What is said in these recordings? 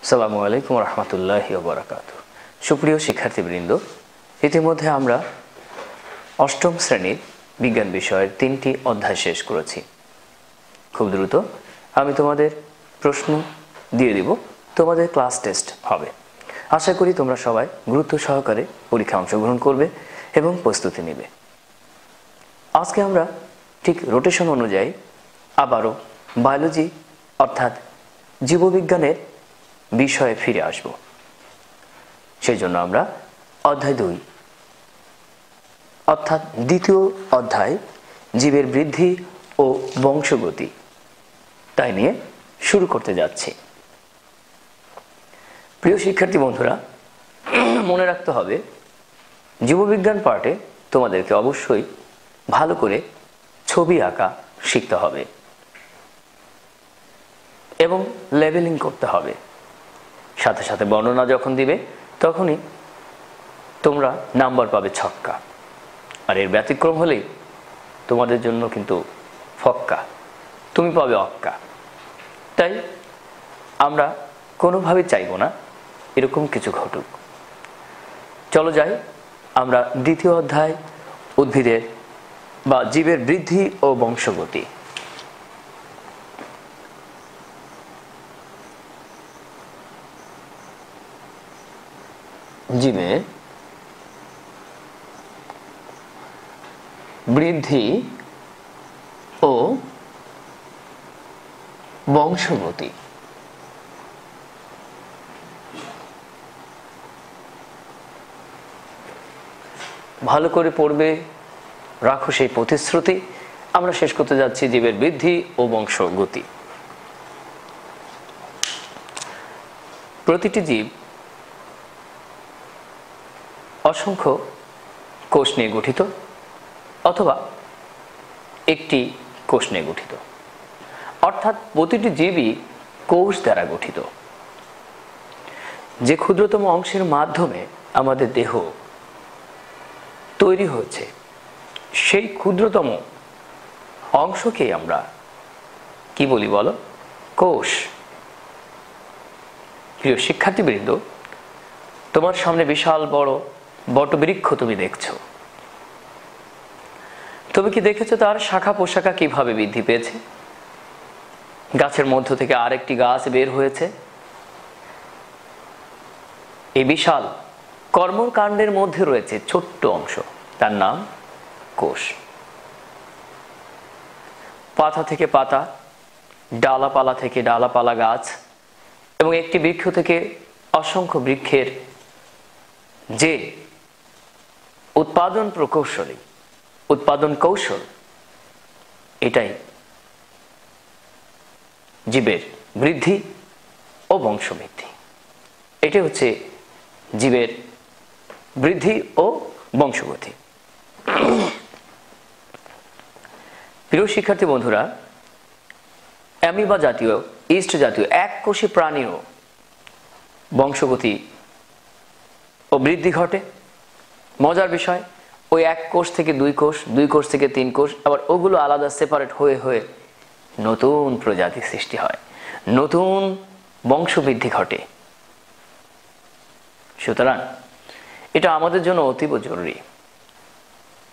আসসালামু আলাইকুম রহমতুল্লাহি ওয়া বারাকাতুহু। সুপ্রিয় শিক্ষার্থীবৃন্দ, ইতিমধ্যে আমরা অষ্টম শ্রেণীর বিজ্ঞান বিষয়ের 3টি অধ্যায় শেষ করেছি। খুব দ্রুত আমি তোমাদের প্রশ্ন দিয়ে দিব, তোমাদের ক্লাস টেস্ট হবে। আশা করি তোমরা সবাই গুরুত্ব সহকারে পরীক্ষায় অংশগ্রহণ করবে এবং প্রস্তুতি নেবে। আজকে আমরা ঠিক রোটেশন অনুযায়ী আবারও বায়োলজি অর্থাৎ জীববিজ্ঞানের বিষয়ে ফিরে আসব। সেই জন্য আমরা অধ্যায় 2 অর্থাৎ দ্বিতীয় অধ্যায় জীবের বৃদ্ধি ও বংশগতি তাই নিয়ে শুরু করতে যাচ্ছি। প্রিয় শিক্ষার্থী বন্ধুরা, মনে রাখতে হবে জীববিজ্ঞান পার্টে তোমাদেরকে অবশ্যই ভালো করে ছবি আঁকা শিখতে হবে এবং লেবেলিং করতে হবে। সাথে সাথে বর্ণনা যখন দিবে তখনই তোমরা নাম্বার পাবে ছক্কা, আর এর ব্যতিক্রম হলেই তোমাদের জন্য কিন্তু ফক্কা, তুমি পাবে অক্কা। তাই আমরা কোনোভাবে চাইব না এরকম কিছু ঘটুক। চলো যাই আমরা দ্বিতীয় অধ্যায় উদ্ভিদের বা জীবের বৃদ্ধি ও বংশগতি। জীবের বৃদ্ধি ও বংশগতি। ভালো করে পড়বে, রাখো সেই প্রতিশ্রুতি। আমরা শেষ করতে যাচ্ছি জীবের বৃদ্ধি ও বংশগতি। প্রতিটি জীব অসংখ্য কোষ নিয়ে গঠিত অথবা একটি কোষ নিয়ে গঠিত, অর্থাৎ প্রতিটি জীবই কোষ দ্বারা গঠিত। যে ক্ষুদ্রতম অংশের মাধ্যমে আমাদের দেহ তৈরি হয়েছে সেই ক্ষুদ্রতম অংশকে আমরা কি বলি বলো? কোষ। প্রিয় শিক্ষার্থীবৃন্দ, তোমার সামনে বিশাল বড় বটবৃক্ষ তুমি দেখছো। তুমি কি দেখেছো তার শাখা পোশাখা কিভাবে বৃদ্ধি পেয়েছে? গাছের মধ্য থেকে আরেকটি গাছ বের হয়েছে। এই বিশাল কর্মকাণ্ডের মধ্যে রয়েছে ছোট্ট অংশ, তার নাম কোষ। পাতা থেকে পাতা, ডালাপালা থেকে ডালাপালা গাছ এবং একটি বৃক্ষ থেকে অসংখ্য বৃক্ষের যে উৎপাদন প্রকৌশলী, উৎপাদন কৌশল, এটাই জীবের বৃদ্ধি ও বংশবৃদ্ধি। এটাই হচ্ছে জীবের বৃদ্ধি ও বংশগতি। প্রিয় শিক্ষার্থী বন্ধুরা, অ্যামিবা জাতীয়, ইস্ট জাতীয় এককোষী প্রাণীরও বংশগতি ও বৃদ্ধি ঘটে। মজার বিষয়, ওই এক কোষ থেকে 2 কোষ, 2 কোষ থেকে 3 কোষ, আবার ওগুলো আলাদা সেপারেট হয়ে হয়ে নতুন প্রজাতি সৃষ্টি হয়, নতুন বংশবৃদ্ধি ঘটে। সুতরাং এটা আমাদের জন্য অতীব জরুরি।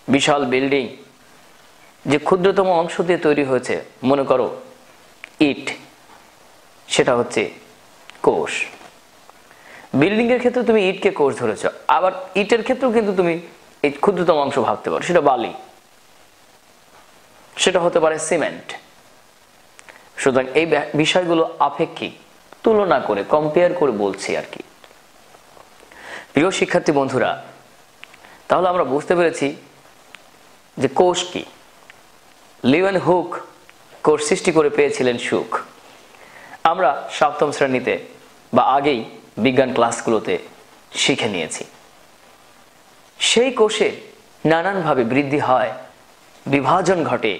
বিশাল বিল্ডিং যে ক্ষুদ্রতম অংশ দিয়ে তৈরি হয়েছে, মনে করো ইট, সেটা হচ্ছে কোষ। বিল্ডিং এর ক্ষেত্রে তুমি ইটকে কোষ ধরেছ, আবার ইটের ক্ষেত্রেও কিন্তু তুমি এই ক্ষুদ্রতম অংশ ভাবতে পারো, সেটা বালি, সেটা হতে পারে সিমেন্ট। সুতরাং এই বিষয়গুলো আপেক্ষিক, তুলনা করে, কম্পেয়ার করে বলছি আর কি। প্রিয় শিক্ষার্থী বন্ধুরা, তাহলে আমরা বুঝতে পেরেছি যে কোষ কি। লিওয়েন হুক কোষ সৃষ্টি করে পেয়েছিলেন সুখ। আমরা সপ্তম শ্রেণীতে বা আগেই বিজ্ঞান ক্লাসগুলোতে শিখে নিয়েছি। সেই কোষে নানানভাবে বৃদ্ধি হয়, বিভাজন ঘটে,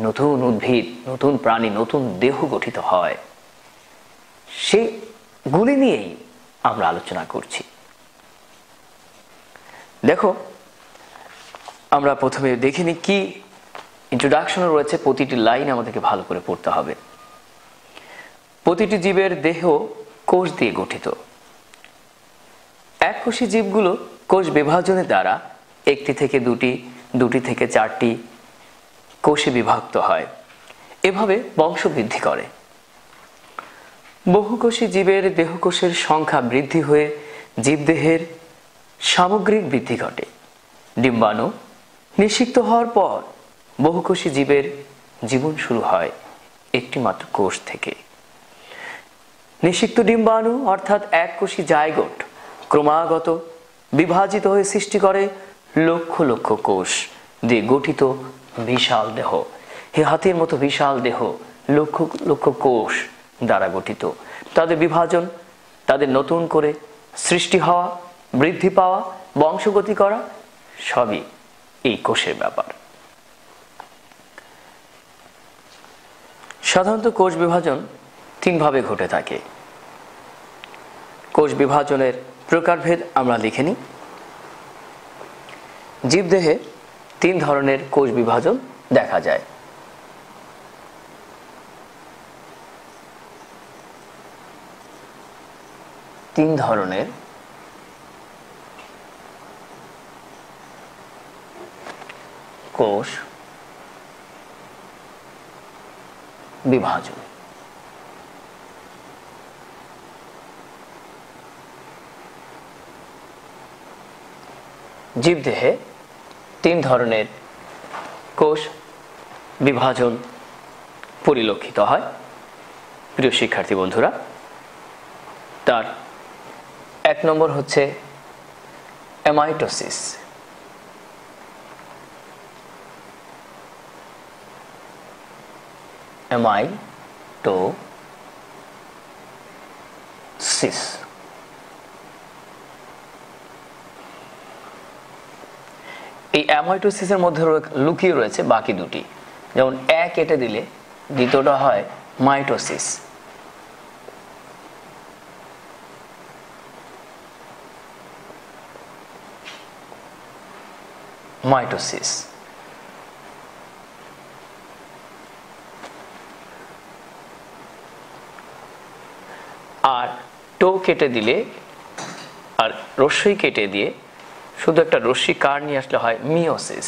নতুন উদ্ভিদ, নতুন প্রাণী, নতুন দেহ গঠিত হয়। সেগুলি নিয়েই আমরা আলোচনা করছি। দেখো, আমরা প্রথমে দেখিনি কি ইন্ট্রোডাকশনে রয়েছে, প্রতিটি লাইন আমাদেরকে ভালো করে পড়তে হবে। প্রতিটি জীবের দেহ কোষ দিয়ে গঠিত। এককোষী জীবগুলো কোষ বিভাজনের দ্বারা একটি থেকে দুটি, দুটি থেকে চারটি কোষে বিভক্ত হয়, এভাবে বংশ বৃদ্ধি করে। বহুকোষী জীবের দেহকোষের সংখ্যা বৃদ্ধি হয়ে জীবদেহের সামগ্রিক বৃদ্ধি ঘটে। ডিম্বাণু নিষিক্ত হওয়ার পর বহুকোষী জীবের জীবন শুরু হয় একটি মাত্র কোষ থেকে। নিষিক্ত ডিম্বাণু অর্থাৎ এককোষী জাইগোট ক্রমাগত বিভাজিত হয়ে সৃষ্টি করে লক্ষ লক্ষ কোষ দিয়ে গঠিত বিশাল দেহ। এই হাতির মতো বিশাল দেহ লক্ষ লক্ষ কোষ দ্বারা গঠিত। তাদের বিভাজন, তাদের নতুন করে সৃষ্টি হওয়া, বৃদ্ধি পাওয়া, বংশগতি করা সবই এই কোষের ব্যাপার। সাধারণত কোষ বিভাজন তিনভাবে ঘটে থাকে। কোষ বিভাজনের প্রকারভেদ আমরা লিখে নিই। জীবদেহে তিন ধরনের কোষ বিভাজন দেখা যায়। তিন ধরনের কোষ বিভাজন। জীবদেহে তিন ধরনের কোষ বিভাজন পরিলক্ষিত হয়। প্রিয় শিক্ষার্থী বন্ধুরা, তার এক নম্বর হচ্ছে অ্যামাইটোসিস। অ্যামাইটোসিস এই অ্যামাইটোসিসের মধ্যে লুকিয়ে রয়েছে বাকি দুটি। যেমন এ কেটে দিলে দ্বিতীয়টা হয় মাইটোসিস। মাইটোসিস আর টো কেটে দিলে আর রস্যই কেটে দিয়ে শুধু একটা রশ্মি কার নিয়ে আসলে হয় মিওসিস।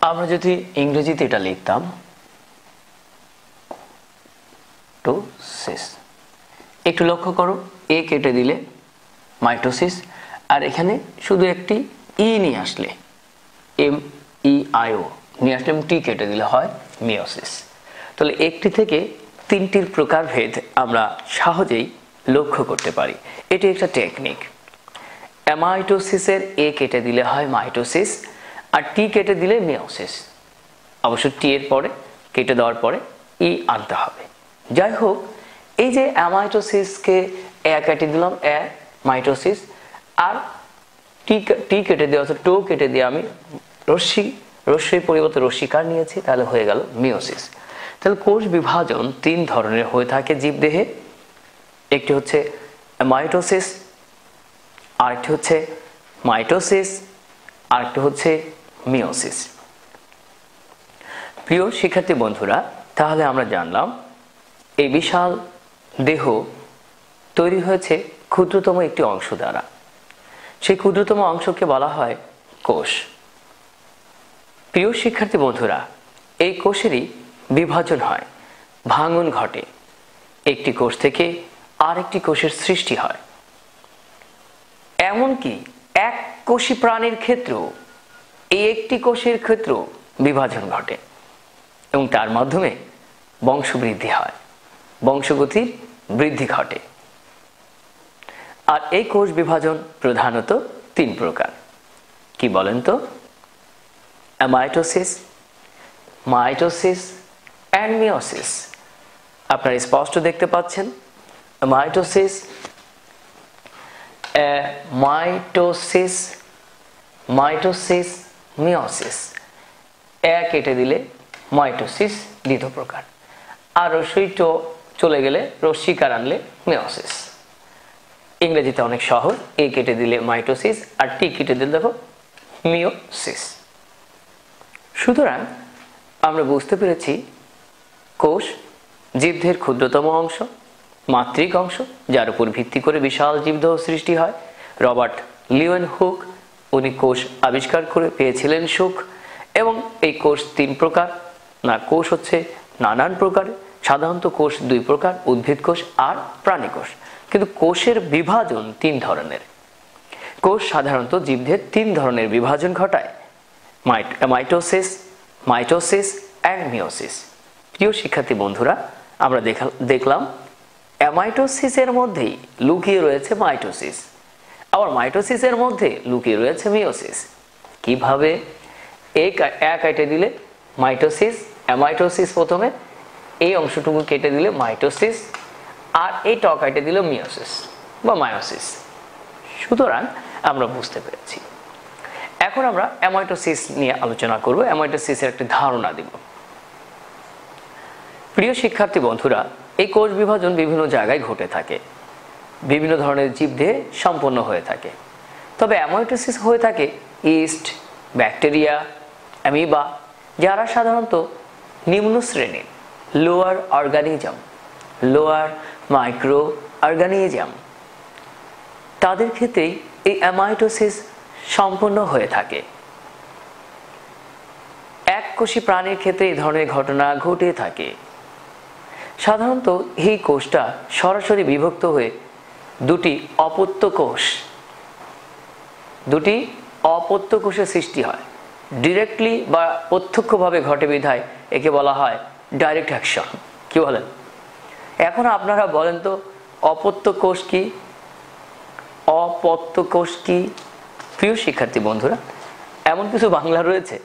আমরা যদি ইংরেজিতে এটা লিখতাম টোসিস। একটু লক্ষ্য করো, এ কেটে দিলে মাইটোসিস, আর এখানে শুধু একটি ই নিয়ে আসলে MEIO নিয়ে আসলে টি কেটে দিলে হয় মিওসিস। তাহলে একটি থেকে তিনটির প্রকারভেদ আমরা সহজেই লক্ষ্য করতে পারি। এটি একটা টেকনিক। অ্যামাইটোসিসের এ কেটে দিলে হয় মাইটোসিস, আর টি কেটে দিলে মিওসিস। অবশ্য টি এর পরে কেটে দেওয়ার পরে ই আনতে হবে। যাই হোক, এই যে অ্যামাইটোসিসকে এ কেটে দিলাম, এ মাইটোসিস, আর টি কেটে দেওয়া আছে, টো কেটে দিয়ে আমি রশ্মির পরিবর্তে রশ্মিকার নিয়েছি, তাহলে হয়ে গেল মিওসিস। তাহলে কোষ বিভাজন তিন ধরনের হয়ে থাকে জীবদেহে। একটি হচ্ছে মাইটোসিস, আরেকটি হচ্ছে মাইটোসিস, আরেকটি হচ্ছে মিওসিস। প্রিয় শিক্ষার্থী বন্ধুরা, তাহলে আমরা জানলাম এই বিশাল দেহ তৈরি হয়েছে ক্ষুদ্রতম একটি অংশ দ্বারা। সেই ক্ষুদ্রতম অংশকে বলা হয় কোষ। প্রিয় শিক্ষার্থী বন্ধুরা, এই কোষেরই বিভাজন হয়, ভাঙন ঘটে। একটি কোষ থেকে আরেকটি কোষের সৃষ্টি হয়। এমনকি এক কোষী প্রাণীর ক্ষেত্রেও এই একটি কোষের ক্ষেত্রেও বিভাজন ঘটে এবং তার মাধ্যমে বংশবৃদ্ধি হয়, বংশগতির বৃদ্ধি ঘটে। আর এই কোষ বিভাজন প্রধানত তিন প্রকার। কি বলেন তো? Amitosis, mitosis and meiosis. আপনারা স্পষ্ট দেখতে পাচ্ছেন, মাইটোসিস, মাইটোসিস, মাইটোসিস, মিওসিস। এ কেটে দিলে মাইটোসিস দ্বিতীয় প্রকার, আর রশ্মি চলে গেলে রশ্মিকার আনলে মিওসিস। ইংরেজিতে অনেক সহজ, এ কেটে দিলে মাইটোসিস আর টি কেটে দিলে দেখো মিওসিস। সুতরাং আমরা বুঝতে পেরেছি কোষ জীবদেহের ক্ষুদ্রতম অংশ, মাত্রিক অংশ, যার উপর ভিত্তি করে বিশাল জীবদেহ সৃষ্টি হয়। রবার্ট লিওয়েনহুক উনি কোষ আবিষ্কার করে পেয়েছিলেন সুখ। এবং এই কোষ 3 প্রকার, না কোষ হচ্ছে নানান প্রকার। সাধারণত কোষ 2 প্রকার, উদ্ভিদ কোষ আর প্রাণী কোষ। কিন্তু কোষের বিভাজন 3 ধরনের। কোষ সাধারণত জীবদেহের 3 ধরনের বিভাজন ঘটায়, মাইটোসিস, মাইটোসিস অ্যান্ড মিওসিস। প্রিয় শিক্ষার্থী বন্ধুরা, আমরা দেখলাম অ্যামাইটোসিসের মধ্যেই লুকিয়ে রয়েছে মাইটোসিস, আবার মাইটোসিসের মধ্যে লুকিয়ে রয়েছে মিওসিস। কিভাবে? এক কেটে দিলে মাইটোসিস, অ্যামাইটোসিস প্রথমে, এই অংশটুকু কেটে দিলে মাইটোসিস, আর এই কেটে দিলে মিওসিস বা মায়োসিস। সুতরাং আমরা বুঝতে পেরেছি। এখন আমরা অ্যামাইটোসিস নিয়ে আলোচনা করব, অ্যামাইটোসিসের একটি ধারণা দিব। প্রিয় শিক্ষার্থী বন্ধুরা, এই কোষ বিভাজন বিভিন্ন জায়গায় ঘটে থাকে, বিভিন্ন ধরনের জীবদেহে সম্পন্ন হয়ে থাকে। তবে অ্যামাইটোসিস হয়ে থাকে ইস্ট, ব্যাকটেরিয়া, অ্যামিবা, যারা সাধারণত নিম্ন শ্রেণীর, lower organism, lower micro organism, তাদের ক্ষেত্রেই এই অ্যামাইটোসিস সম্পন্ন হয়ে থাকে। এককোষী প্রাণীর ক্ষেত্রে এই ধরনের ঘটনা ঘটে থাকে। সাধারণত এই কোষটা সরাসরি বিভক্ত হয়ে দুটি অপত্য কোষের সৃষ্টি হয়। ডিরেক্টলি বা প্রত্যক্ষভাবে ঘটে বিধায় একে বলা হয় ডাইরেক্ট অ্যাকশন। কি বলেন? এখন আপনারা বলেন তো অপত্য কোষ কি, অপত্য কোষ কি? প্রিয় শিক্ষার্থী বন্ধুরা, এমন কিছু বাংলা রয়েছে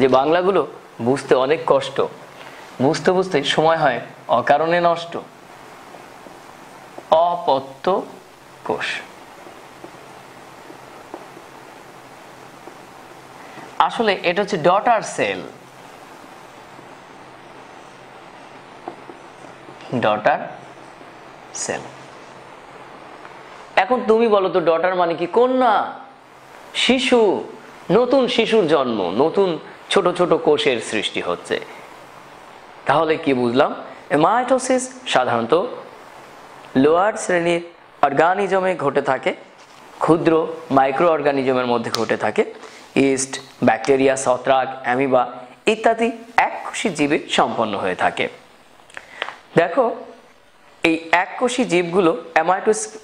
যে বাংলাগুলো বুঝতে অনেক কষ্ট, বুঝতে বুঝতে সময় হয় অকারণে নষ্ট। অপত্য কোষ আসলে এটা হচ্ছে ডটার সেল। Daughter cell. এখন তুমি বলো তো, ডটার মানে কি? কন্যা, শিশু, নতুন শিশুর জন্ম, নতুন ছোট ছোট কোষের সৃষ্টি হচ্ছে। তাহলে কি বুঝলাম? মাইটোসিস সাধারণত লোয়ার শ্রেণীর অর্গানিজমে ঘটে থাকে, ক্ষুদ্র মাইক্রো অর্গানিজমের মধ্যে ঘটে থাকে। ইস্ট, ব্যাকটেরিয়া, ছত্রাক, অ্যামিবা ইত্যাদি এককোষী জীবে সম্পন্ন হয়ে থাকে। দেখো, এই এককোষী জীবগুলো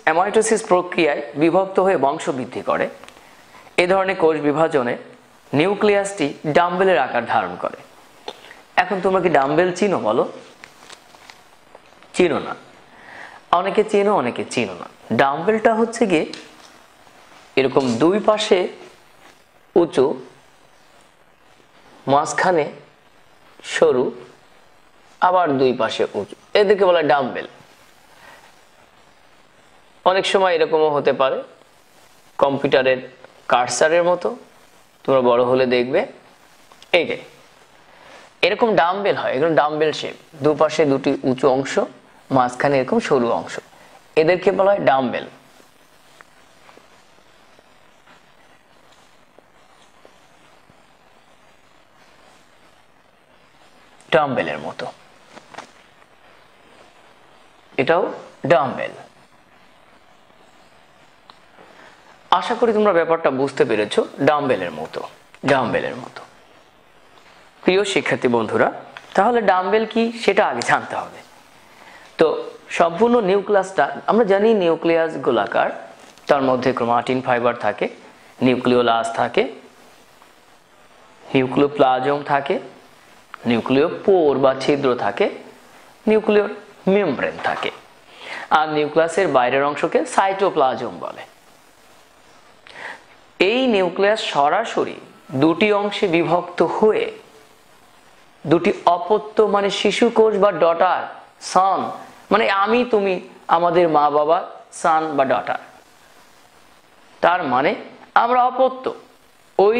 অ্যামাইটোসিস প্রক্রিয়ায় বিভক্ত হয়ে বংশ বৃদ্ধি করে। এ ধরনের কোষ বিভাজনে নিউক্লিয়াসটি ডাম্বেলের আকার ধারণ করে। এখন তোমরা কি ডাম্বেল চিনো? বলো, চিনো না? অনেকে চেনো, অনেকে চিনো না। ডাম্বেলটা হচ্ছে গিয়ে এরকম 2 পাশে উঁচু, মাঝখানে সরু, আবার 2 পাশে উঁচু, এদেরকে বলা ডাম্বেল। অনেক সময় এরকমও হতে পারে কম্পিউটারের কার্সারের মতো, তোমরা বড় হলে দেখবে এই যে এরকম ডাম্বেল হয়। এরকম ডাম্বেল শেপ, 2 পাশে 2টি উঁচু অংশ, মাঝখানে এরকম সরু অংশ, এদেরকে বলা হয় ডাম্বেল। ডাম্বেলের মতো এটাও ডাম্বেল। আশা করি তোমরা ব্যাপারটা বুঝতে পেরেছো। ডাম্বেলের মতো, ডাম্বেলের মতো। প্রিয় শিক্ষার্থী বন্ধুরা, তাহলে ডাম্বেল কি সেটা আগে জানতে হবে। তো সম্পূর্ণ নিউক্লিয়াসটা আমরা জানি নিউক্লিয়াস গোলাকার, তার মধ্যে ক্রোমাটিন ফাইবার থাকে, নিউক্লিওলাস থাকে, নিউক্লিওপ্লাজম থাকে, নিউক্লিওপোর বা ছিদ্র থাকে, নিউক্লিয়র মেমব্রেন থাকে, আর নিউক্লিয়াসের বাইরের অংশকে সাইটোপ্লাজম বলে। এই নিউক্লিয়াস সরাসরি 2টি অংশে বিভক্ত হয়ে 2টি অপত্য মানে শিশু কোষ বা ডটার, সন মানে আমি তুমি, আমাদের মা বাবা, সান বা ডটার, তার মানে আমরা অপত্য। ওই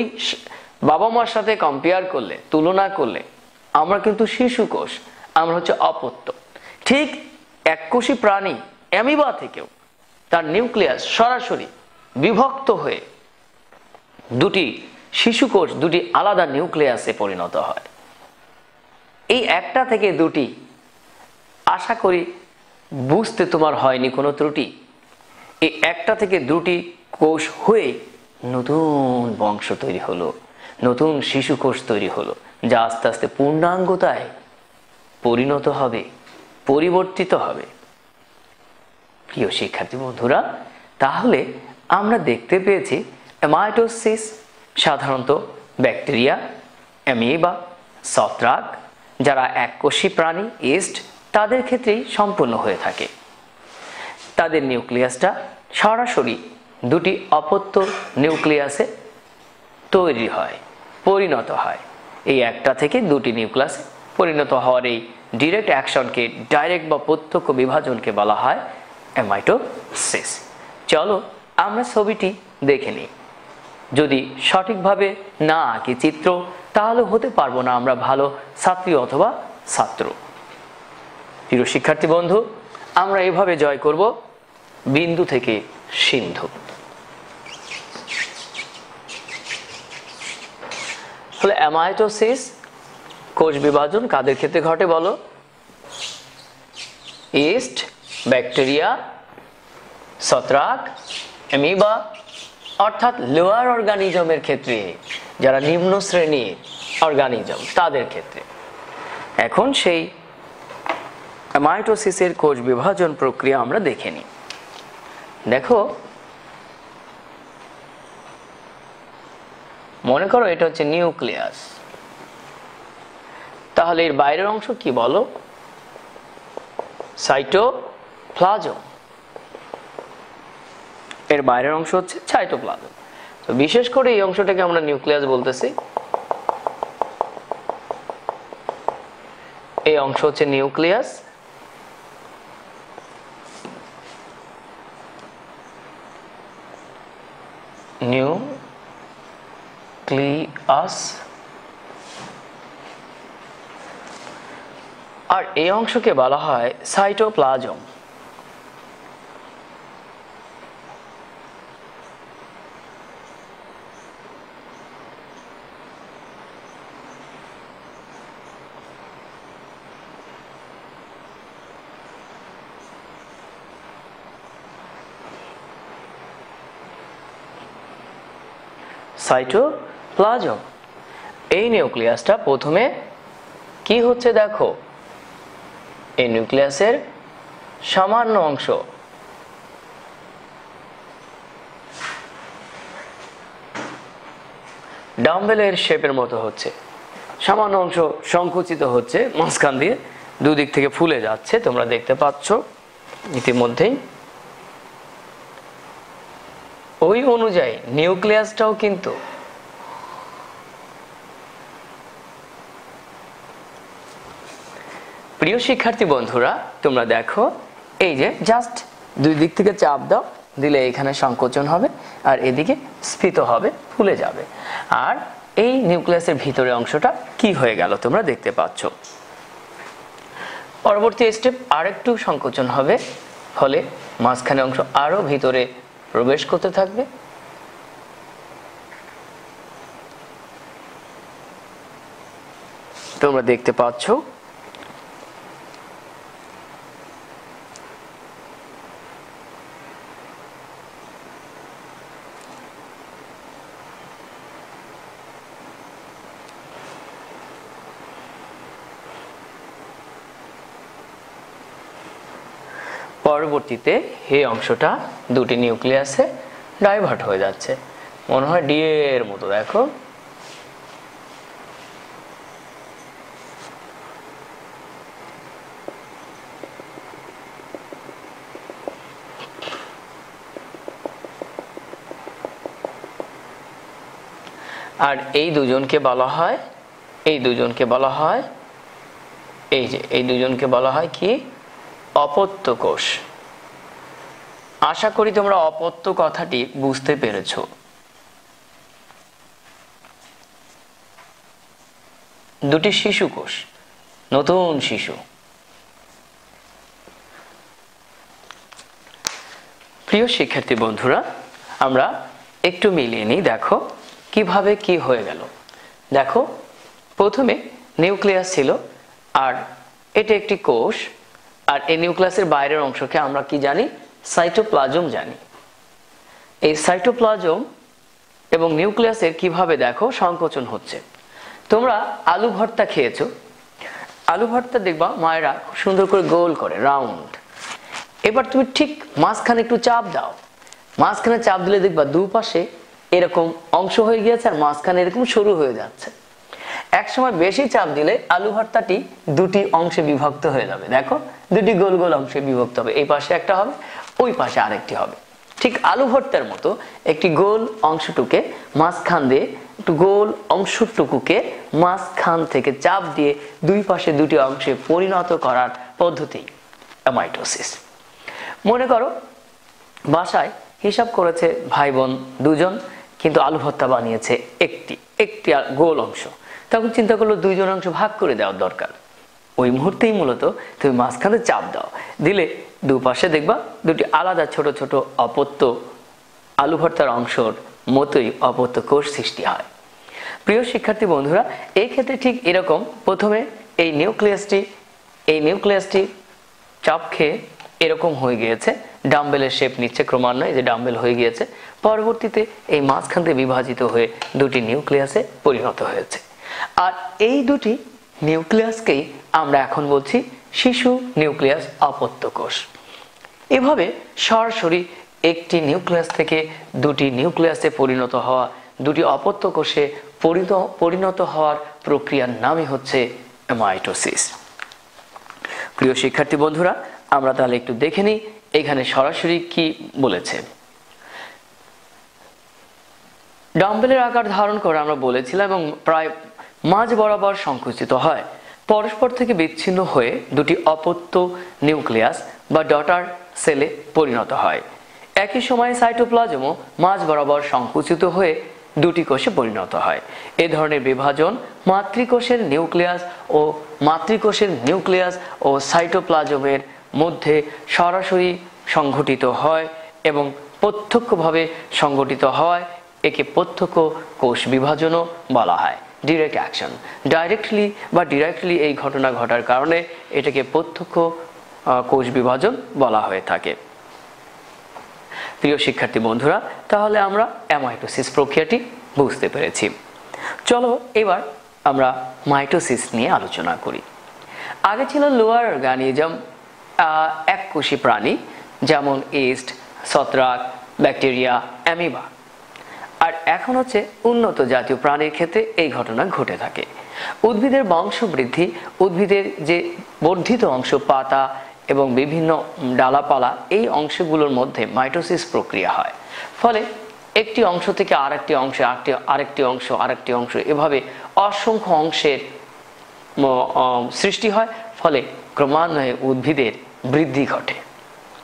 বাবা মার সাথে কম্পেয়ার করলে, তুলনা করলে আমরা কিন্তু শিশু কোষ, আমরা হচ্ছে অপত্য। ঠিক এককোষী প্রাণী অ্যামিবা থেকেও তার নিউক্লিয়াস সরাসরি বিভক্ত হয়ে দুটি শিশু কোষ দুটি আলাদা নিউক্লিয়াসে পরিণত হয়। এই একটা থেকে দুটি, আশা করি বুঝতে তোমার হয়নি কোনো ত্রুটি। এই একটা থেকে দুটি কোষ হয়ে নতুন বংশ তৈরি হলো, নতুন শিশু কোষ তৈরি হলো, যা আস্তে আস্তে পূর্ণাঙ্গতায় পরিণত হবে, পরিবর্তিত হবে। প্রিয় শিক্ষার্থী বন্ধুরা, তাহলে আমরা দেখতে পেয়েছি মাইটোসিস সাধারণত ব্যাকটেরিয়া, অ্যামিবা, ছত্রাক যারা এককোষী প্রাণী, ইস্ট, তাদের ক্ষেত্রেই সম্পূর্ণ হয়ে থাকে। তাদের নিউক্লিয়াসটা সরাসরি দুটি অপত্য নিউক্লিয়াসে তৈরি হয়, পরিণত হয়। এই একটা থেকে দুটি নিউক্লিয়াসে পরিণত হওয়ার এই ডিরেক্ট অ্যাকশনকে, ডাইরেক্ট বা প্রত্যক্ষ বিভাজনকে বলা হয় মাইটোসিস। চলো আমরা ছবিটি দেখে নিই। যদি সঠিকভাবে না আঁকি চিত্র, তাহলে হতে পারবো না আমরা ভালো ছাত্রী অথবা ছাত্র। প্রিয় শিক্ষার্থী বন্ধু, আমরা এভাবে জয় করব বিন্দু থেকে সিন্ধু। তাহলে অ্যামাইটোসিস কোষ বিভাজন কাদের ক্ষেত্রে ঘটে বলো? ইস্ট, ব্যাকটেরিয়া, ছত্রাক, অ্যামিবা অর্থাৎ লোয়ার অর্গানিজমের ক্ষেত্রে, যারা নিম্ন শ্রেণীর অর্গানিজম তাদের ক্ষেত্রে। এখন সেই মাইটোসিসের কোষ বিভাজন প্রক্রিয়া আমরা দেখে নিই। দেখো, মনে করো এটা হচ্ছে নিউক্লিয়াস, তাহলে এর বাইরের অংশ কি বলো? সাইটোপ্লাজম। এর বাইরের অংশ হচ্ছে সাইটোপ্লাজম। তো বিশেষ করে এই অংশটাকে আমরা নিউক্লিয়াস বলতেছি। এই অংশ হচ্ছে নিউক্লিয়াস। নিউক্লিয়াস। আর এই অংশকে বলা হয় সাইটোপ্লাজম। সাইটোপ্লাজম। এই নিউক্লিয়াসটা প্রথমে কি হচ্ছে দেখো, এই নিউক্লিয়াসের সামান্য অংশ ডাম্বেলের শেপের মতো হচ্ছে, সামান্য অংশ সংকুচিত হচ্ছে, মাঝখান দিয়ে দুদিক থেকে ফুলে যাচ্ছে, তোমরা দেখতে পাচ্ছ ইতিমধ্যেই। ওই অনুযায়ী নিউক্লিয়াসটাও কিন্তু প্রিয় শিক্ষার্থী বন্ধুরা, তোমরা দেখো এই যে জাস্ট দুই দিক থেকে চাপ দাও, দিলে এখানে সংকোচন হবে আর এদিকে স্ফীত হবে, ফুলে যাবে। আর এই নিউক্লিয়াসের ভিতরে অংশটা কি হয়ে গেল তোমরা দেখতে পাচ্ছ। পরবর্তী স্টেপ আরেকটু সংকোচন হবে, ফলে মাঝখানে অংশ আরো ভিতরে প্রবেশ করতে থাকবে। তোমরা দেখতে পাচ্ছ পরবর্তীতে এই অংশটা দুটি নিউক্লিয়াসে ডাইভার্ট হয়ে যাচ্ছে, মনে হয় ডি এর মতো। দেখো আর এই দুজনকে বলা হয়, এই দুজনকে বলা হয়, এই যে এই দুজনকে বলা হয় কি? অপত্য কোষ। আশা করি তোমরা অপত্য কথাটি বুঝতে পেরেছো। দুটি শিশু কোষ, নতুন শিশু। প্রিয় শিক্ষার্থী বন্ধুরা, আমরা একটু মিলিয়ে নিই। দেখো কিভাবে কি হয়ে গেল। দেখো প্রথমে নিউক্লিয়াস ছিল, আর এটা একটি কোষ, আর এই নিউক্লিয়াসের বাইরের অংশকে আমরা কি জানি? সাইটোপ্লাজম জানি। এই সাইটোপ্লাজম এবং নিউক্লিয়াসের কিভাবে দেখো সংকোচন হচ্ছে। তোমরা আলু ভর্তা খেয়েছো, আলু ভর্তা দেখবা মায়েরা খুব সুন্দর করে গোল করে রাউন্ড। এবার তুমি ঠিক মাঝখানে একটু চাপ দাও, মাঝখানে চাপ দিলে দেখবা দুপাশে এরকম অংশ হয়ে গিয়েছে আর মাঝখানে এরকম সরু হয়ে যাচ্ছে। এক সময় বেশি চাপ দিলে আলু ভর্তাটি দুটি অংশে বিভক্ত হয়ে যাবে। দেখো দুটি গোল গোল অংশে বিভক্ত হবে, এই পাশে একটা হবে, ওই পাশে আরেকটি হবে। ঠিক আলু ভর্তার মতো একটি গোল অংশটুকে মাঝখান দিয়ে, একটু গোল অংশটুকুকে মাঝখান থেকে চাপ দিয়ে দুই পাশে দুটি অংশে পরিণত করার পদ্ধতি মাইটোসিস। মনে করো বাসায় হিসাব করেছে ভাই বোন দুজন, কিন্তু আলু ভর্তা বানিয়েছে একটি গোল অংশ। তখন চিন্তা করলো দুইজন অংশ ভাগ করে দেওয়ার দরকার। ওই মুহূর্তেই মূলত তুমি মাঝখানে চাপ দাও, দিলে দুপাশে দেখবা দুটি আলাদা ছোট ছোট অপত্য আলু ভর্তার অংশর মতোই অপত্য কোষ সৃষ্টি হয়। প্রিয় শিক্ষার্থী বন্ধুরা, এই ক্ষেত্রে ঠিক এরকম প্রথমে এই নিউক্লিয়াসটি চাপ খেয়ে এরকম হয়ে গিয়েছে, ডাম্বেলের শেপ নিচ্ছে ক্রমান্বয়ে, যে ডাম্বেল হয়ে গিয়েছে। পরবর্তীতে এই মাঝখান থেকে বিভাজিত হয়ে দুটি নিউক্লিয়াসে পরিণত হয়েছে। আর এই দুটি নিউক্লিয়াসকেই আমরা এখন বলছি শিশু নিউক্লিয়াস অপত্য কোষ। এভাবে সরাসরি একটি নিউক্লিয়াস থেকে দুটি নিউক্লিয়াসে পরিণত হওয়া, দুটি অপত্য কোষে পরিণত হওয়ার প্রক্রিয়ার নামই হচ্ছে মাইটোসিস। প্রিয় শিক্ষার্থী বন্ধুরা, আমরা তাহলে একটু দেখে নিই এখানে সরাসরি কি বলেছে। ডাম্বেলের আকার ধারণ করে আমরা বলেছিলাম এবং প্রায় মাঝ বরাবর সংকুচিত হয়, পরস্পর থেকে বিচ্ছিন্ন হয়ে দুটি অপত্য নিউক্লিয়াস বা ডটার সেলে পরিণত হয়। একই সময়ে সাইটোপ্লাজমও মাঝ বরাবর সংকুচিত হয়ে দুটি কোষে পরিণত হয়। এ ধরনের বিভাজন মাতৃকোষের নিউক্লিয়াস ও সাইটোপ্লাজমের মধ্যে সরাসরি সংঘটিত হয় এবং প্রত্যক্ষভাবে সংঘটিত হয়। একে প্রত্যক্ষ কোষ বিভাজনও বলা হয়, ডিরেক্ট অ্যাকশন। ডাইরেক্টলি এই ঘটনা ঘটার কারণে এটাকে প্রত্যক্ষ কোষ বিভাজন বলা হয়ে থাকে। প্রিয় শিক্ষার্থী বন্ধুরা, তাহলে আমরা অ্যামাইটোসিস প্রক্রিয়াটি বুঝতে পেরেছি। চলো এবার আমরা মাইটোসিস নিয়ে আলোচনা করি। আগে ছিল লোয়ার অর্গানিজম, এককোষী প্রাণী যেমন ইস্ট, ছত্রাক, ব্যাকটেরিয়া, অ্যামিবা। আর এখন হচ্ছে উন্নত জাতীয় প্রাণীর ক্ষেত্রে এই ঘটনা ঘটে থাকে। উদ্ভিদের বংশবৃদ্ধি, উদ্ভিদের যে বর্ধিত অংশ, পাতা এবং বিভিন্ন ডালাপালা, এই অংশগুলোর মধ্যে মাইটোসিস প্রক্রিয়া হয়। ফলে একটি অংশ থেকে আরেকটি অংশে, আরেকটি অংশ, এভাবে অসংখ্য অংশের সৃষ্টি হয়। ফলে ক্রমান্বয়ে উদ্ভিদের বৃদ্ধি ঘটে।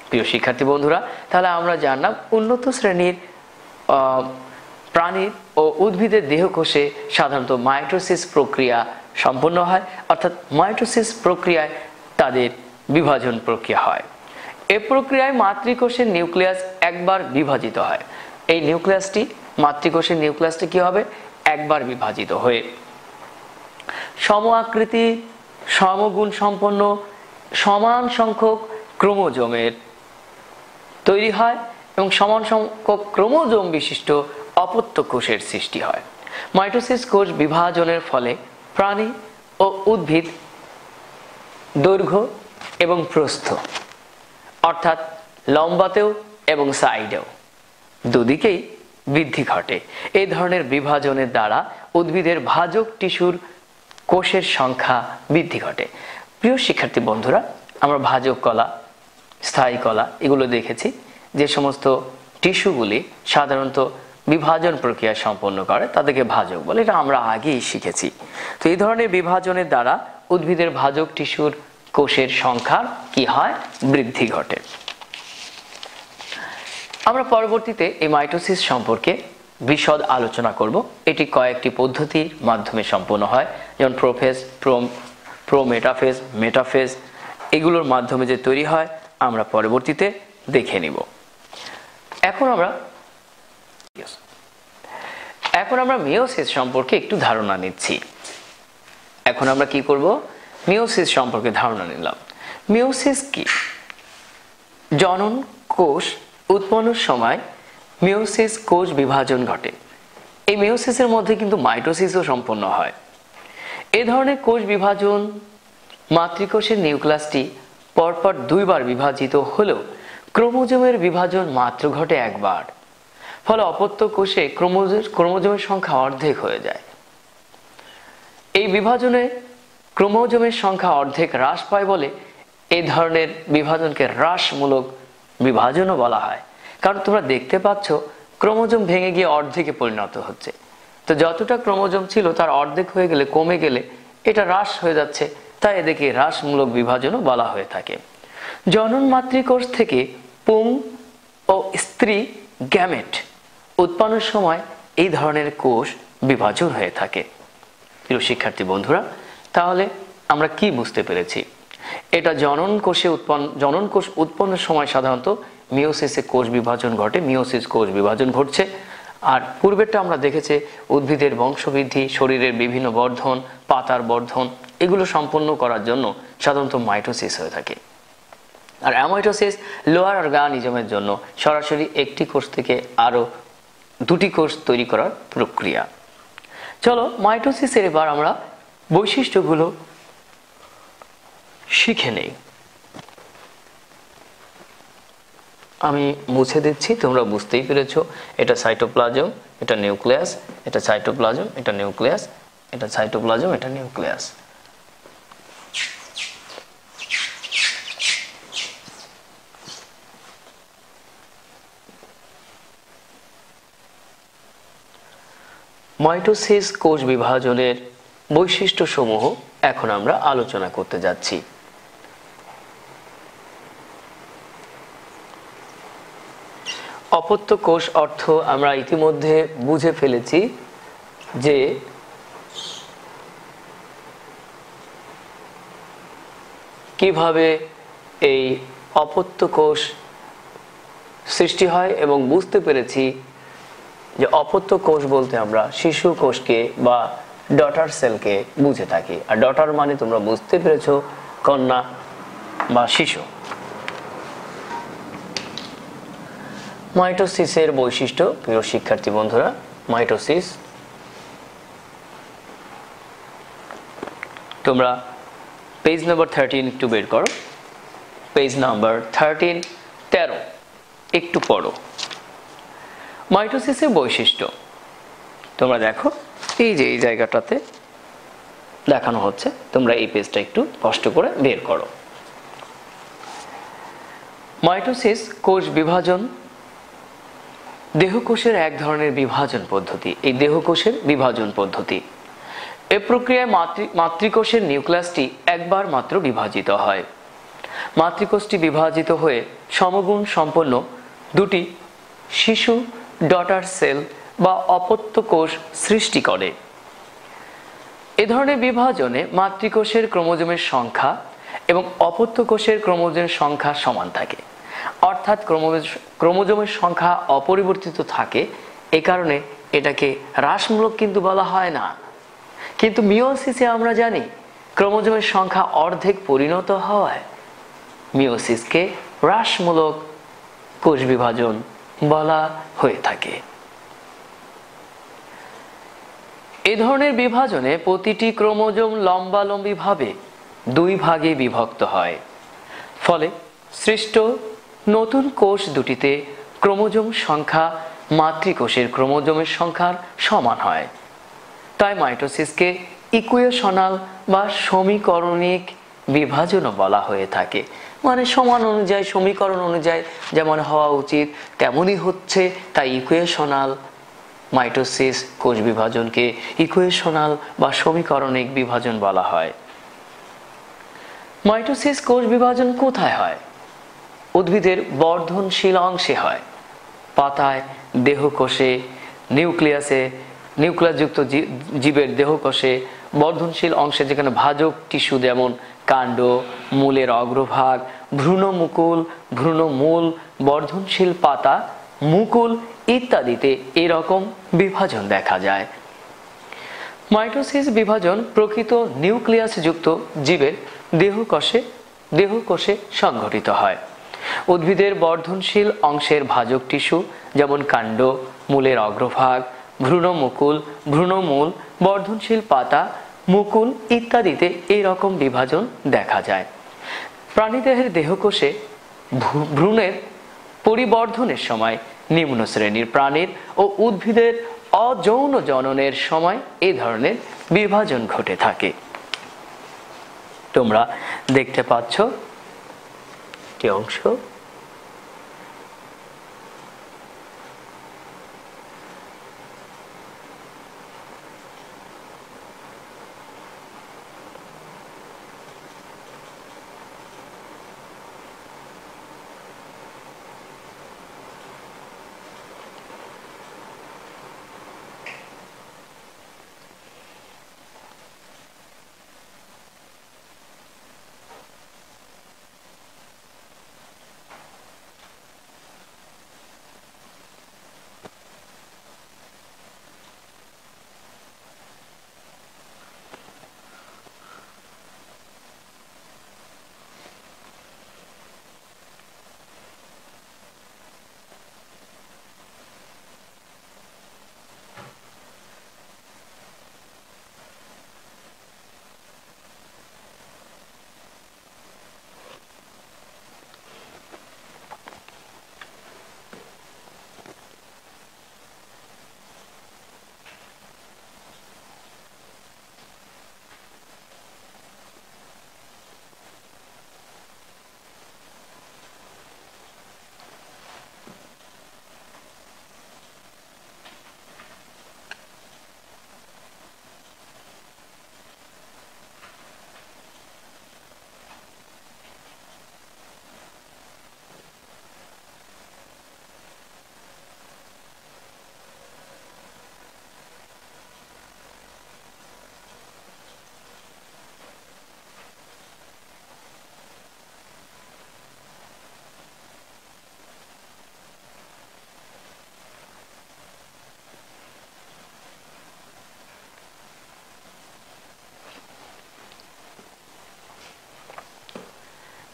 প্রিয় শিক্ষার্থী বন্ধুরা, তাহলে আমরা জানলাম উন্নত শ্রেণীর প্রাণীর ও উদ্ভিদের দেহকোষে সাধারণত মাইটোসিস প্রক্রিয়া সম্পন্ন হয়, অর্থাৎ মাইটোসিস প্রক্রিয়ায় তাদের বিভাজন প্রক্রিয়া হয়। এই প্রক্রিয়ায় মাতৃকোষের নিউক্লিয়াস একবার বিভাজিত হয়। এই মাতৃকোষের নিউক্লিয়াসটি কি হবে? একবার বিভাজিত হয়ে সম আকৃতি, সমগুণ সম্পন্ন, সমান সংখ্যক ক্রোমোজোমের তৈরি হয় এবং সমান সংখ্যক ক্রোমোজোম বিশিষ্ট অপত্য কোষের সৃষ্টি হয়। মাইটোসিস কোষ বিভাজনের ফলে প্রাণী ও উদ্ভিদ দৈর্ঘ্য এবং প্রস্থ, অর্থাৎ লম্বাতেও এবং সাইডেও দুদিকেই বৃদ্ধি ঘটে। এই ধরনের বিভাজনের দ্বারা উদ্ভিদের ভাজক টিস্যুর কোষের সংখ্যা বৃদ্ধি ঘটে। প্রিয় শিক্ষার্থী বন্ধুরা, আমরা ভাজক কলা, স্থায়ী কলা এগুলো দেখেছি, যে সমস্ত টিস্যুগুলি সাধারণত বিভাজন প্রক্রিয়া সম্পন্ন করে তাদেরকে ভাজক বলে, এটা আমরা আগেই শিখেছি। তো এই ধরনের বিভাজনের দ্বারা উদ্ভিদের ভাজক টিস্যুর কোষের সংখ্যার কি হয়? বৃদ্ধি ঘটে। আমরা পরবর্তীতে এই মাইটোসিস সম্পর্কে বিশদ আলোচনা করব। এটি কয়েকটি পদ্ধতির মাধ্যমে সম্পন্ন হয়, যেমন প্রোফেজ, প্রোমেটাফেজ, মেটাফেজ, এগুলোর মাধ্যমে যে তৈরি হয় আমরা পরবর্তীতে দেখে নিব। এখন আমরা মিওসিস সম্পর্কে একটু ধারণা নিচ্ছি। এখন আমরা কি করব? মিওসিস সম্পর্কে ধারণা নিলাম। মিওসিস কি? জনন কোষ উৎপন্নের সময় মিওসিস কোষ বিভাজন ঘটে। এই মিওসিসের মধ্যে কিন্তু মাইটোসিসও সম্পন্ন হয়। এই ধরনের কোষ বিভাজন মাতৃকোষের নিউক্লিয়াসটি পরপর দুইবার বিভাজিত হলেও ক্রোমোজোমের বিভাজন মাত্র ঘটে একবার। ফলে অপত্য কোষে ক্রোমোজোমের সংখ্যা অর্ধেক হয়ে যায়। এই বিভাজনে ক্রোমোজোমের সংখ্যা অর্ধেক হ্রাস পায় বলে এই ধরনের বিভাজনকে হ্রাসমূলক বিভাজনও বলা হয়। কারণ তোমরা দেখতে পাচ্ছ ক্রোমোজোম ভেঙে গিয়ে অর্ধেকে পরিণত হচ্ছে। তো যতটা ক্রোমোজোম ছিল তার অর্ধেক হয়ে গেলে, কমে গেলে এটা হ্রাস হয়ে যাচ্ছে, তাই এদেরকে হ্রাসমূলক বিভাজনও বলা হয়ে থাকে। জনন মাতৃকোষ থেকে পুং ও স্ত্রী গ্যামেট উৎপন্নের সময় এই ধরনের কোষ বিভাজন হয়ে থাকে। প্রিয় শিক্ষার্থী বন্ধুরা, তাহলে আমরা কি বুঝতে পেরেছি? এটা জনন কোষ উৎপন্নের সময় সাধারণত মিওসিসে কোষ বিভাজন ঘটে, মিওসিস কোষ বিভাজন ঘটছে। আর পূর্বেরটা আমরা দেখেছি উদ্ভিদের বংশবৃদ্ধি, শরীরের বিভিন্ন বর্ধন, পাতার বর্ধন, এগুলো সম্পন্ন করার জন্য সাধারণত মাইটোসিস হয়ে থাকে। আর অ্যামাইটোসিস লোয়ার অর্গানিজমের জন্য সরাসরি একটি কোষ থেকে আরো দুটি কোষ তৈরি করার প্রক্রিয়া। চলো মাইটোসিসের এবার আমরা বৈশিষ্ট্যগুলো শিখে নেই। আমি মুছে দিচ্ছি, তোমরা বুঝতেই পেরেছো। এটা সাইটোপ্লাজম, এটা নিউক্লিয়াস, এটা সাইটোপ্লাজম, এটা নিউক্লিয়াস, এটা সাইটোপ্লাজম, এটা নিউক্লিয়াস। মাইটোসিস কোষ বিভাজনের বৈশিষ্ট্যসমূহ এখন আমরা আলোচনা করতে যাচ্ছি। অপত্য কোষ অর্থ আমরা ইতিমধ্যে বুঝে ফেলেছি যে কিভাবে এই অপত্য কোষ সৃষ্টি হয়, এবং বুঝতে পেরেছি যে অপত্য কোষ বলতে আমরা শিশু কোষকে বা ডটার সেলকে বুঝে থাকি। আর ডটার মানে তোমরা বুঝতে পেরেছো কন্যা বা শিশু। মাইটোসিসের বৈশিষ্ট্য, প্রিয় শিক্ষার্থী বন্ধুরা, মাইটোসিস তোমরা পেজ নাম্বার 13 একটু বের করো। পেজ নাম্বার 13 একটু পড়ো। মাইটোসিসের বৈশিষ্ট্য তোমরা দেখো, এই যে এই জায়গাটাতে দেখানো হচ্ছে, তোমরা এই পেজটা একটু কষ্ট করে বের করো। মাইটোসিস কোষ বিভাজন দেহকোষের এক ধরনের বিভাজন পদ্ধতি। এই দেহকোষের বিভাজন পদ্ধতি, এই প্রক্রিয়ায় মাতৃকোষের নিউক্লিয়াসটি একবার মাত্র বিভাজিত হয়। মাতৃকোষটি বিভাজিত হয়ে সমগুণ সম্পন্ন দুটি শিশু ডটার সেল বা অপত্য কোষ সৃষ্টি করে। এ ধরনের বিভাজনে মাতৃকোষের ক্রোমোজোমের সংখ্যা এবং অপত্য কোষের ক্রোমোজোমের সংখ্যা সমান থাকে, অর্থাৎ ক্রোমোজোমের সংখ্যা অপরিবর্তিত থাকে। এ কারণে এটাকে হ্রাসমূলক কিন্তু বলা হয় না। কিন্তু মিওসিসে আমরা জানি ক্রোমোজোমের সংখ্যা অর্ধেক পরিণত হওয়ায় মিওসিসকে হ্রাসমূলক কোষ বিভাজন বলা হয়ে থাকে। এ ধরনের বিভাজনে প্রতিটি ক্রোমোজোম লম্বালম্বিভাবে দুই ভাগে বিভক্ত হয়। ফলে সৃষ্ট নতুন কোষ দুটিতে ক্রোমোজোম সংখ্যা মাতৃকোষের ক্রোমোজোমের সংখ্যার সমান হয়। তাই মাইটোসিসকে ইকুয়েশনাল বা সমীকরণিক বিভাজনও বলা হয়ে থাকে। মানে সমান অনুযায়ী, সমীকরণ অনুযায়ী যেমন হওয়া উচিত তেমনই হচ্ছে, তাই ইকুয়েশনাল মাইটোসিস কোষ বিভাজনকে ইকুয়েশনাল বা সমীকরণিক বিভাজন বলা হয়। মাইটোসিস কোষ বিভাজন কোথায় হয়? উদ্ভিদের বর্ধনশীল অংশে হয়, পাতায়, দেহকোষে, নিউক্লিয়াসে, নিউক্লিয়াসযুক্ত জীবের দেহকোষে, বর্ধনশীল অংশে যেখানে ভাজক টিস্যু যেমন কাণ্ড, মূলের অগ্রভাগ, ভ্রূণমুকুল, ভ্রূণমূল, বর্ধনশীল পাতা মুকুল ইত্যাদিতে এরকম বিভাজন দেখা যায়। মাইটোসিস বিভাজন প্রকৃত নিউক্লিয়াস যুক্ত জীবের দেহকোষে সংঘটিত হয়। উদ্ভিদের বর্ধনশীল অংশের ভাজক টিস্যু যেমন কাণ্ড, মূলের অগ্রভাগ, ভ্রূণমুকুল, ভ্রূণমূল, বর্ধনশীল পাতা, মুকুল ইত্যাদিতে এই রকম বিভাজন দেখা যায়। প্রাণীদেহের দেহকোষে ভ্রূণের পরিবর্ধনের সময় নিম্ন শ্রেণীর প্রাণীর ও উদ্ভিদের অযৌন জননের সময় এই ধরনের বিভাজন ঘটে থাকে। তোমরা দেখতে পাচ্ছ একটি অংশ।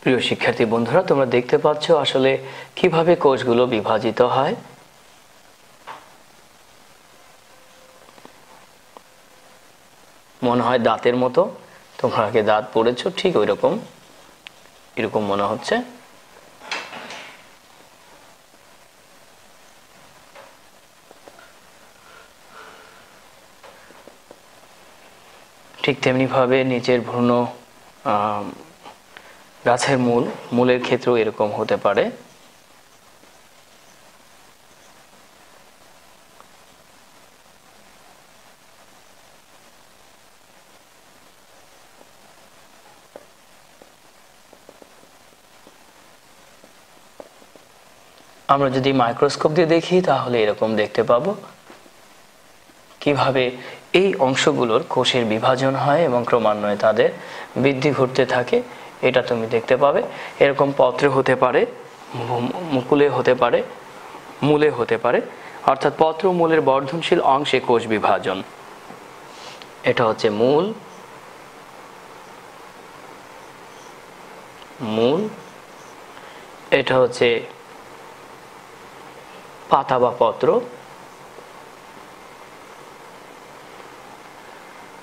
প্রিয় শিক্ষার্থী বন্ধুরা, তোমরা দেখতে পাচ্ছ আসলে কিভাবে কোষগুলো বিভাজিত হয়। মনে হয় দাঁতের মতো, তোমরা আগে দাঁত পড়েছো, ঠিক ওই রকম এরকম মনে হচ্ছে। ঠিক তেমনি ভাবে নিচের ভ্রূণ, গাছের মূলের ক্ষেত্রেও এরকম হতে পারে। আমরা যদি মাইক্রোস্কোপ দিয়ে দেখি তাহলে এরকম দেখতে পাবো কিভাবে এই অংশগুলোর কোষের বিভাজন হয় এবং ক্রমান্বয়ে তাদের বৃদ্ধি ঘটতে থাকে। এটা তুমি দেখতে পাবে। এরকম পত্রে হতে পারে, মুকুলে হতে পারে, মূলে হতে পারে, অর্থাৎ পত্র মূলের বর্ধনশীল অংশে কোষ বিভাজন। এটা হচ্ছে মূল, এটা হচ্ছে পাতা বা পত্র।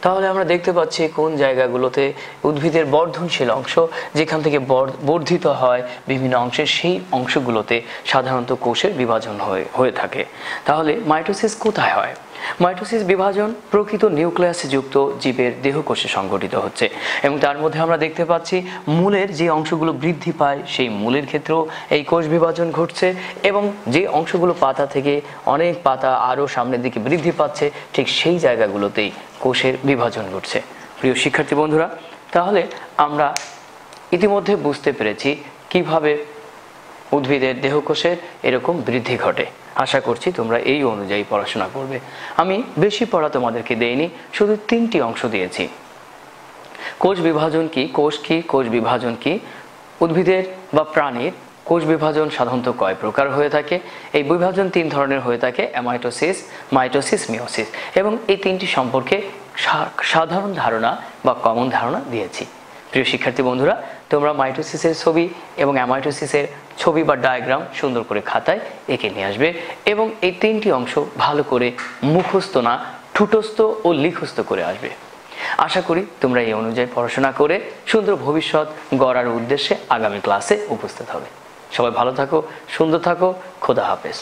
তাহলে আমরা দেখতে পাচ্ছি কোন জায়গাগুলোতে উদ্ভিদের বর্ধনশীল অংশ যেখান থেকে বর্ধিত হয় বিভিন্ন অংশের, সেই অংশগুলোতে সাধারণত কোষের বিভাজন হয়ে থাকে। তাহলে মাইটোসিস কোথায় হয়? মাইটোসিস বিভাজন প্রকৃত নিউক্লিয়াসে যুক্ত জীবের দেহকোষে সংঘটিত হচ্ছে এবং তার মধ্যে আমরা দেখতে পাচ্ছি মূলের যে অংশগুলো বৃদ্ধি পায় সেই মূলের ক্ষেত্রেও এই কোষ বিভাজন ঘটছে এবং যে অংশগুলো পাতা থেকে অনেক পাতা আরও সামনের দিকে বৃদ্ধি পাচ্ছে ঠিক সেই জায়গাগুলোতেই কোষের বিভাজন ঘটছে। প্রিয় শিক্ষার্থী বন্ধুরা, তাহলে আমরা ইতিমধ্যে বুঝতে পেরেছি কিভাবে উদ্ভিদের দেহকোষের এরকম বৃদ্ধি ঘটে। আশা করছি তোমরা এই অনুযায়ী পড়াশোনা করবে। আমি বেশি পড়া তোমাদেরকে দেইনি, শুধু 3টি অংশ দিয়েছি। কোষ বিভাজন কি, কোষ কি, কোষ বিভাজন কি, উদ্ভিদের বা প্রাণীর কোষ বিভাজন সাধারণত কয় প্রকার হয়ে থাকে? এই বিভাজন 3 ধরনের হয়ে থাকে, অ্যামাইটোসিস, মাইটোসিস, মিওসিস। এবং এই 3টি সম্পর্কে সাধারণ ধারণা বা কমন ধারণা দিয়েছি। প্রিয় শিক্ষার্থী বন্ধুরা, তোমরা মাইটোসিসের ছবি এবং অ্যামাইটোসিসের ছবি বা ডায়াগ্রাম সুন্দর করে খাতায় এঁকে নিয়ে আসবে এবং এই 3টি অংশ ভালো করে মুখস্থ না, ঠুটস্থ ও লিখস্থ করে আসবে। আশা করি তোমরা এই অনুযায়ী পড়াশোনা করে সুন্দর ভবিষ্যৎ গড়ার উদ্দেশ্যে আগামী ক্লাসে উপস্থিত হবে। সবাই ভালো থাকো, সুন্দর থাকো, খোদা হাফেজ।